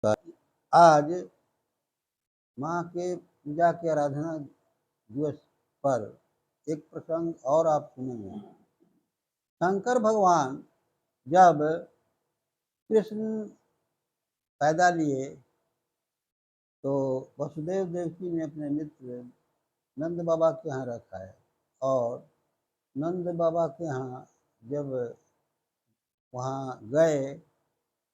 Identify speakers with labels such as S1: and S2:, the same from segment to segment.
S1: आज माँ के पूजा की आराधना दिवस पर एक प्रसंग और आप सुनेंगे। शंकर भगवान जब कृष्ण पैदा लिए तो वसुदेव देवकी ने अपने मित्र नंद बाबा के यहाँ रखा है और नंद बाबा के यहाँ जब वहाँ गए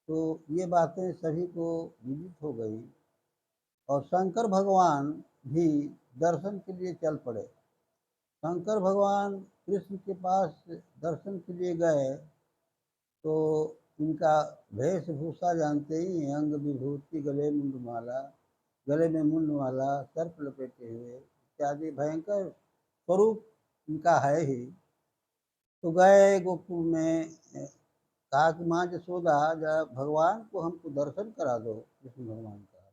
S1: तो ये बातें सभी को विदित हो गई और शंकर भगवान भी दर्शन के लिए चल पड़े। शंकर भगवान कृष्ण के पास दर्शन के लिए गए तो इनका वेशभूषा जानते ही हैं, अंग विभूति, गले में मुंडमाला, सर्प लपेटे हुए इत्यादि भयंकर स्वरूप इनका है ही। तो गए गोकुल में, कहा कि माँ यशोदा जब भगवान को हमको दर्शन करा दो कृष्ण भगवान का।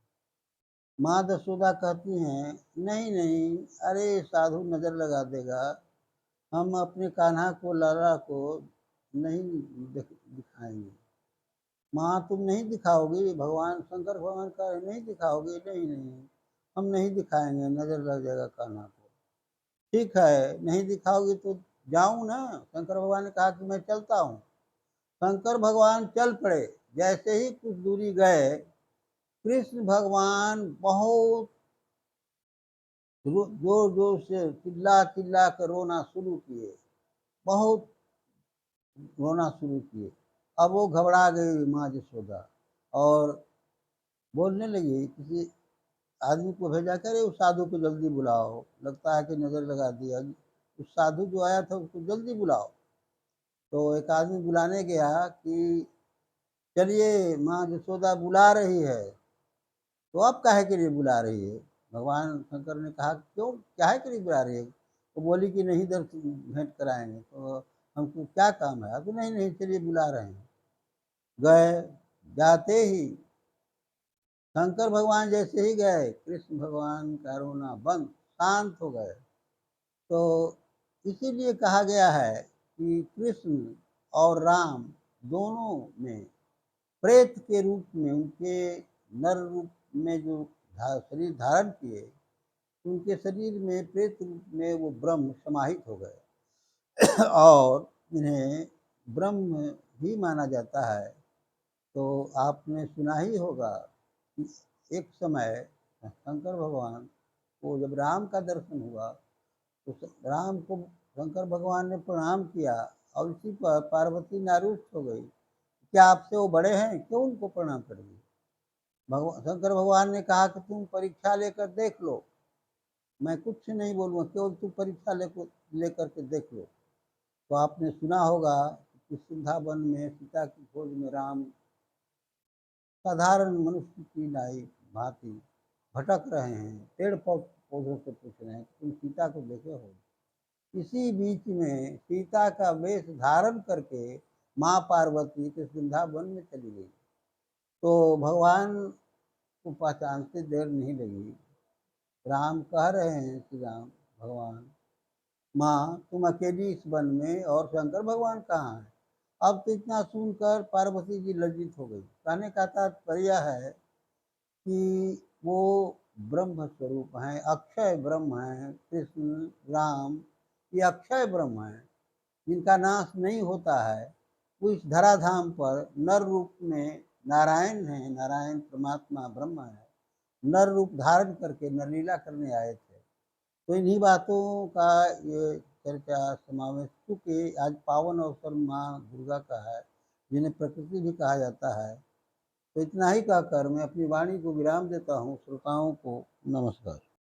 S1: माँ यशोदा कहती हैं नहीं नहीं, अरे साधु नजर लगा देगा, हम अपने कान्हा को लाला को नहीं दिखाएंगे। माँ तुम नहीं दिखाओगी, भगवान शंकर भगवान का नहीं दिखाओगी? नहीं नहीं, हम नहीं दिखाएंगे, नजर लग जाएगा कान्हा को। ठीक है, नहीं दिखाओगी तो जाऊं ना। शंकर भगवान ने कहा कि मैं चलता हूँ। शंकर भगवान चल पड़े। जैसे ही कुछ दूरी गए, कृष्ण भगवान बहुत जोर जोर से चिल्ला चिल्ला कर रोना शुरू किए, बहुत रोना शुरू किए। अब वो घबरा गई माँ यशोदा और बोलने लगी, किसी आदमी को भेजा करे उस साधु को जल्दी बुलाओ, लगता है कि नजर लगा दिया। उस साधु जो आया था उसको जल्दी बुलाओ। तो एक आदमी बुलाने गया कि चलिए माँ यशोदा बुला रही है। तो अब काहे के लिए बुला रही है? भगवान शंकर ने कहा क्यों, काहे के लिए बुला रही है? तो बोली कि नहीं दर्शन भेंट कराएंगे, तो हमको क्या काम है? तो नहीं नहीं, चलिए बुला रहे हैं। गए, जाते ही शंकर भगवान जैसे ही गए, कृष्ण भगवान का रोना बंद, शांत हो गए। तो इसीलिए कहा गया है कि कृष्ण और राम दोनों में प्रेत के रूप में, उनके नर रूप में जो शरीर धारण किए, उनके शरीर में प्रेत रूप में वो ब्रह्म समाहित हो गए और इन्हें ब्रह्म ही माना जाता है। तो आपने सुना ही होगा कि एक समय शंकर भगवान को जब राम का दर्शन हुआ तो राम को शंकर भगवान ने प्रणाम किया और इसी पर पार्वती नारुष्ट हो गई, क्या आपसे वो बड़े हैं, क्यों उनको प्रणाम करेंगे? शंकर भगवान ने कहा कि तुम परीक्षा लेकर देख लो, मैं कुछ नहीं बोलूँगा, केवल तुम परीक्षा लेकर के देख लो। तो आपने सुना होगा कि वृंदावन में सीता की खोज में राम साधारण मनुष्य की नाई भांति भटक रहे हैं, पेड़ पौधों से पूछ रहे हैं तुम सीता को देखे हो? इसी बीच में सीता का वेश धारण करके माँ पार्वती के वृंदावन में चली गई। तो भगवान को पहचानते देर नहीं लगी। राम कह रहे हैं श्री राम भगवान, माँ तुम अकेली इस वन में और शंकर भगवान कहाँ हैं? अब तो इतना सुनकर पार्वती जी लज्जित हो गई। कहने का तात्पर्य है कि वो ब्रह्म स्वरूप हैं, अक्षय ब्रह्म हैं। कृष्ण राम ये अक्षय ब्रह्म हैं, जिनका नाश नहीं होता है। वो इस धराधाम पर नर रूप में नारायण हैं, नारायण परमात्मा ब्रह्म है, नर रूप धारण करके नरलीला करने आए थे। तो इन्हीं बातों का ये चर्चा समावेश, चूँकि आज पावन अवसर माँ दुर्गा का है, जिन्हें प्रकृति भी कहा जाता है। तो इतना ही कहकर मैं अपनी वाणी को विराम देता हूँ। श्रोताओं को नमस्कार।